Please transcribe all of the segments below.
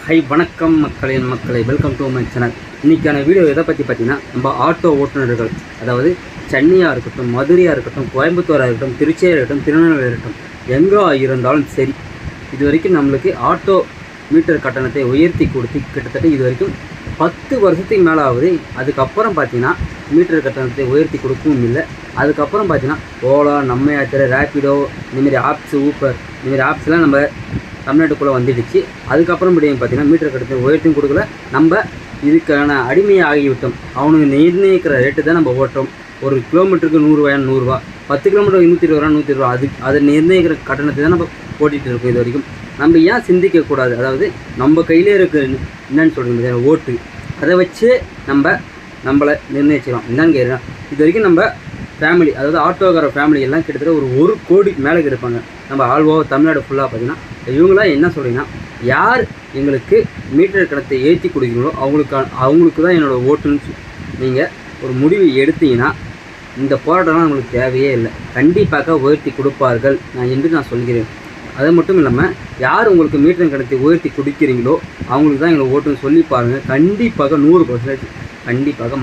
High வணக்கம் மக்களை welcome to my channel. இன்றைக்கான வீடியோ எதை பற்றி பார்த்தீங்கன்னா, நம்ம ஆட்டோ ஓட்டுநர்கள், அதாவது சென்னையாக இருக்கட்டும், மதுரையாக இருக்கட்டும், கோயம்புத்தூராக இருக்கட்டும், திருச்சியாக இருக்கட்டும், திருநெல்வேலியாக இருக்கட்டும், எங்கே இருந்தாலும் சரி, இது வரைக்கும் நம்மளுக்கு ஆட்டோ மீட்டர் கட்டணத்தை உயர்த்தி கொடுத்து கிட்டத்தட்ட இது வரைக்கும் 10 வருஷத்துக்கு மேலே ஆகுது. அதுக்கப்புறம் பார்த்தீங்கன்னா மீட்டர் கட்டணத்தை உயர்த்தி கொடுக்கவும் இல்லை. அதுக்கப்புறம் பார்த்தீங்கன்னா ஓலா, நம்ம யாத்திரை, ரேப்பிடோ, இந்தமாரி ஆப்ஸு, ஊப்பர், இந்தமாரி ஆப்ஸ்லாம் நம்ம தமிழ்நாட்டுக்குள்ளே வந்துடுச்சு. அதுக்கப்புறம் பார்த்தீங்கன்னா மீட்டர் கட்டணத்தை உயர்த்தியும் கொடுக்கல. நம்ம இதுக்கான அடிமையாக ஆகிவிட்டோம். அவனுக்கு நிர்ணயிக்கிற ரேட்டு தான் நம்ம ஓட்டுறோம். ஒரு கிலோமீட்டருக்கு 100 ரூபாயா 100 ரூபா, 10 கிலோமீட்டருக்கு 120 ரூபா 120 ரூபா, அதை நிர்ணயிக்கிற கட்டணத்தை தான் நம்ம ஓட்டிகிட்டு இருக்கோம். இது வரைக்கும் நம்ம ஏன் சிந்திக்கக்கூடாது? அதாவது நம்ம கையிலே இருக்க என்னன்னு சொல்கிறது ஓட்டு, அதை வச்சு நம்மளை நிர்ணயிச்சிக்கலாம். என்னன்னு கேட்குறேன், இது வரைக்கும் நம்ம ஃபேமிலி, அதாவது ஆட்டோக்கார ஃபேமிலி எல்லாம் கிட்டத்தட்ட ஒரு 1 கோடிக்கு மேலே இருப்பாங்க. நம்ம ஆல்ஓவர் தமிழ்நாடு ஃபுல்லாக பார்த்தீங்கன்னா, இவங்களாம் என்ன சொல்கிறீங்கன்னா, யார் எங்களுக்கு மீட்டர் கட்டணத்தை ஏற்றி கொடுக்குறீங்களோ அவங்களுக்கு தான் என்னோடய ஓட்டுன்னு நீங்கள் ஒரு முடிவு எடுத்தீங்கன்னா, இந்த போராட்டம்லாம் நம்மளுக்கு தேவையே இல்லை. கண்டிப்பாக உயர்த்தி கொடுப்பார்கள் என்று நான் சொல்கிறேன். அது மட்டும் இல்லாமல், யார் உங்களுக்கு மீட்டர் கட்டணத்தை உயர்த்தி கொடுக்குறீங்களோ அவங்களுக்கு தான் எங்களை ஓட்டுன்னு சொல்லி பாருங்கள். கண்டிப்பாக 100% கண்டிப்பாக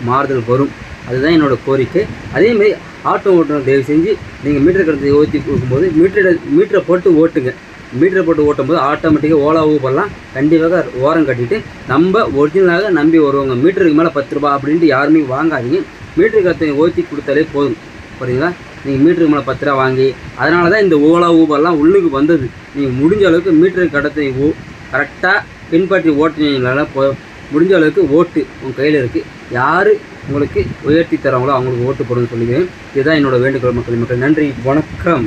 மாறுதல் வரும். அதுதான் என்னோடய கோரிக்கை. அதேமாதிரி ஆட்டோ ஓட்டுநர் தயவு செஞ்சு நீங்கள் மீட்டர் கட்டணத்தை உயர்த்தி கொடுக்கும்போது மீட்டரை போட்டு ஓட்டுங்க. மீட்டரை போட்டு ஓட்டும்போது ஆட்டோமேட்டிக்காக ஓலா ஊபர்லாம் கண்டிப்பாக ஓரம் கட்டிட்டு நம்ம ஒரிஜினலாக நம்பி வருவாங்க. மீட்டருக்கு மேலே 10 ரூபா அப்படின்ட்டு யாருமே வாங்காதீங்க. மீட்டர் கட்டணத்தை உயர்த்தி கொடுத்தாலே போதும். புரியுங்களா? நீங்கள் மீட்டருக்கு மேலே 10 ரூபா வாங்கி, அதனால தான் இந்த ஓலா ஊபர்லாம் உள்ளுக்கு வந்தது. நீங்கள் முடிஞ்ச அளவுக்கு மீட்டர் கட்டணத்தை கரெக்டாக பின்பற்றி ஓட்டுனீங்களால முடிஞ்ச அளவுக்கு ஓட்டு உங்கள் கையில் இருக்குது. யார் உங்களுக்கு உயர்த்தி தரவங்களோ அவங்களுக்கு ஓட்டு போடுன்னு சொல்லிக்கிறேன். இதுதான் என்னோடய வேண்டுகோள். மக்கள் நன்றி, வணக்கம்.